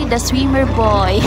The swimmer boy.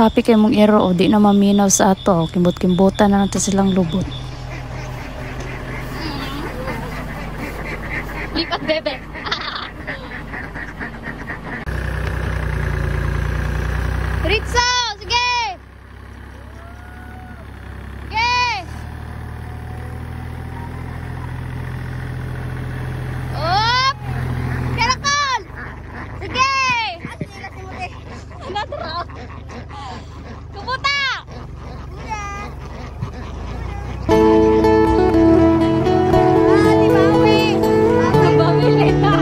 Happy kay mong ero o di na maminaw sa ato. Kimbot-kimbotan na natin silang lubot. Lipat bebe. Ritso! Sige! Sige! Op! Karakol! Sige! Nadraw! Kubuta! Di bawi! Bawi leta!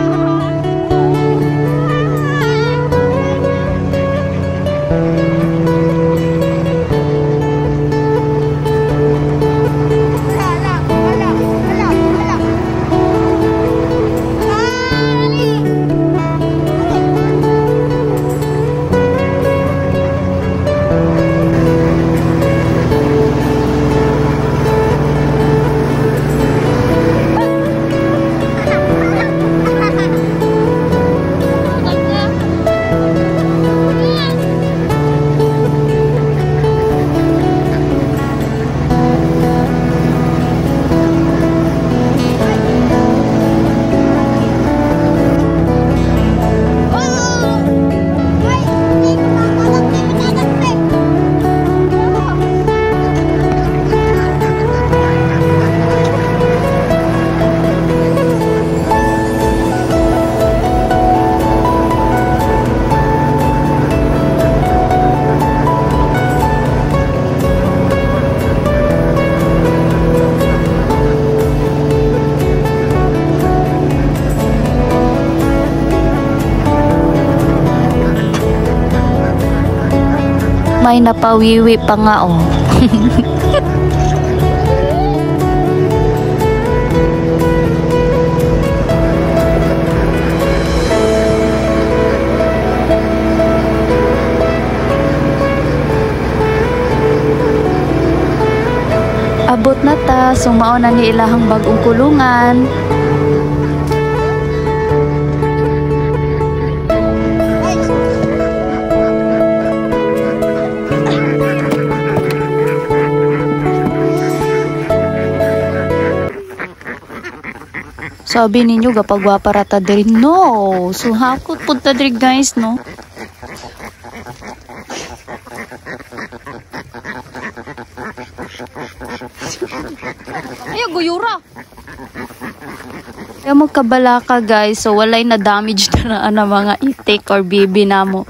May napawiwi pa nga oh. Abot na ta guys, so mauna ni ilahang bagong kulungan. Sabi ninyo gapagwapa rata diri. No, so hakot punta diri guys, no. Ay, guyura. Kaya magkabalaka guys, so walay na damage na mga itik or bibi namo.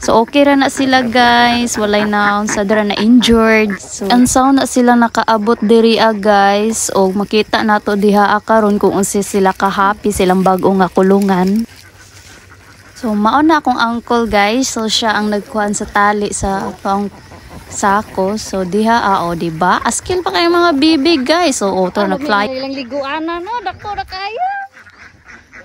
So okay ra na sila guys, walay na sa dara na injured. So ansaw na sila nakaabot diri guys, o makita nato diha karon kung unsa sila ka happy silang bag-o nga kulungan. So mao na akong uncle guys, so siya ang nagkuhan sa tali sa pang sako. So diha di ba? Askil pa kay mga bibi guys. So to na fly. Ilang liguanan no, dako na kaya.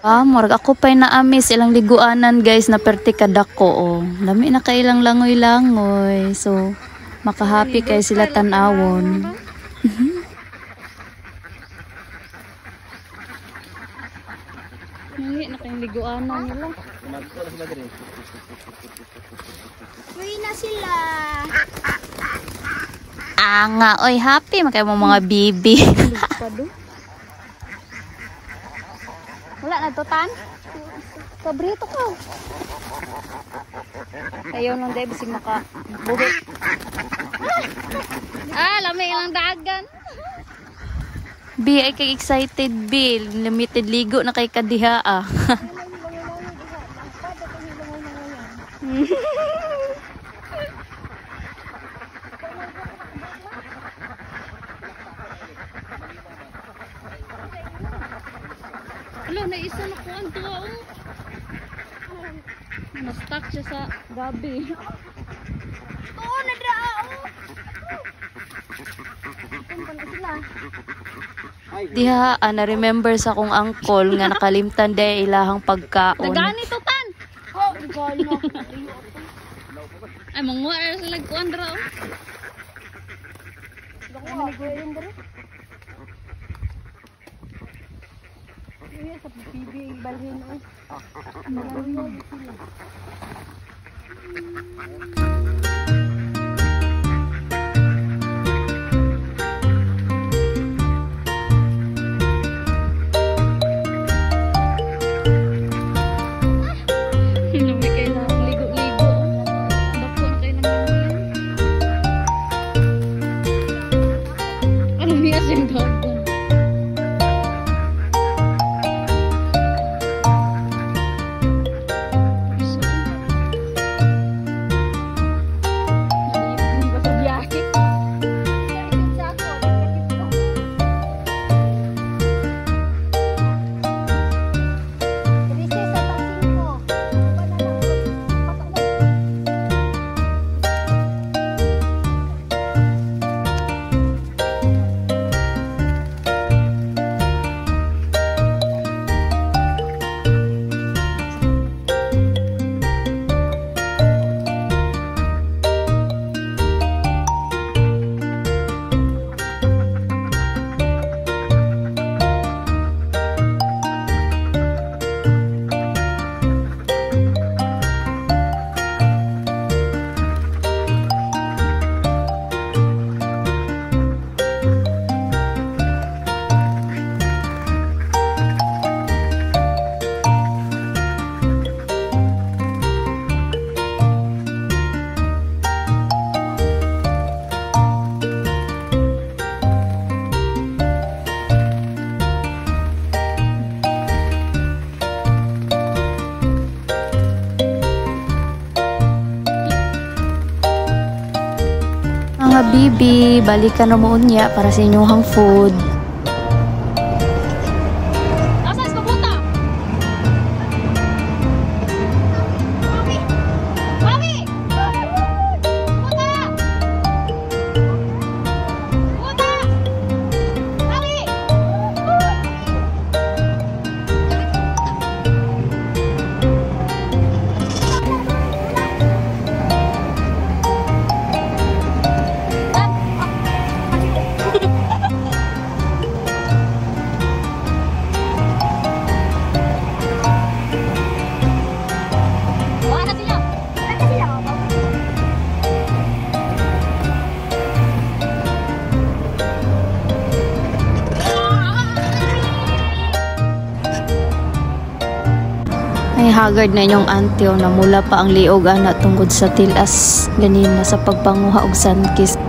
Murag ako pa'y naamis ilang liguanan guys na perti kadako. Lami na kailang langoy-langoy. So makahappy kay sila tanawon. Nangi na kayong liguanan nila. Uy na sila. Nga, oy happy makay mo mga bibi. Wala na to tan. Pabrito ko. Ayaw nang dai bisig maka buhit. Lami lang dagan. Bi ay kay excited Bill, limited ligo na kay kadiha Alo, naisa na ko ang tuwa na-stuck siya sa gabi. Oo, nadrao. Diha na-remember sa kong uncle nga nakalimtan day ilahang pagkaon. Nagani to tan. Oh, gani mo. Ay mangwa sa lagkuan dra. Dako goyen dra. Iya sa bibi balhin oi. Marami sila. Mga bibi, balikan na mo unya para sa inyong food. Asa sa buta? Mami! Mami! Buta! Buta! Mami! Ay haggard na yung auntie na mula pa ang liog ana tungkod sa tilas ganina sa pagpanguha og sunkiss.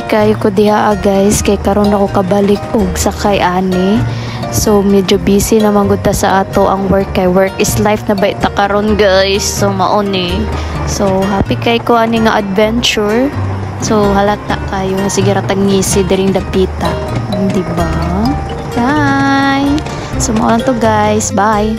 Kayo ko diha guys kay karon ako kabalik og sakay ani, so medyo busy naman gud ta sa ato ang work kay work is life na ba ita karon guys, so mao ni, so happy kay ko ani nga adventure, so halata kayo nga sige ra tangisi diring dapita, di ba? Bye, so mao lang to guys, bye.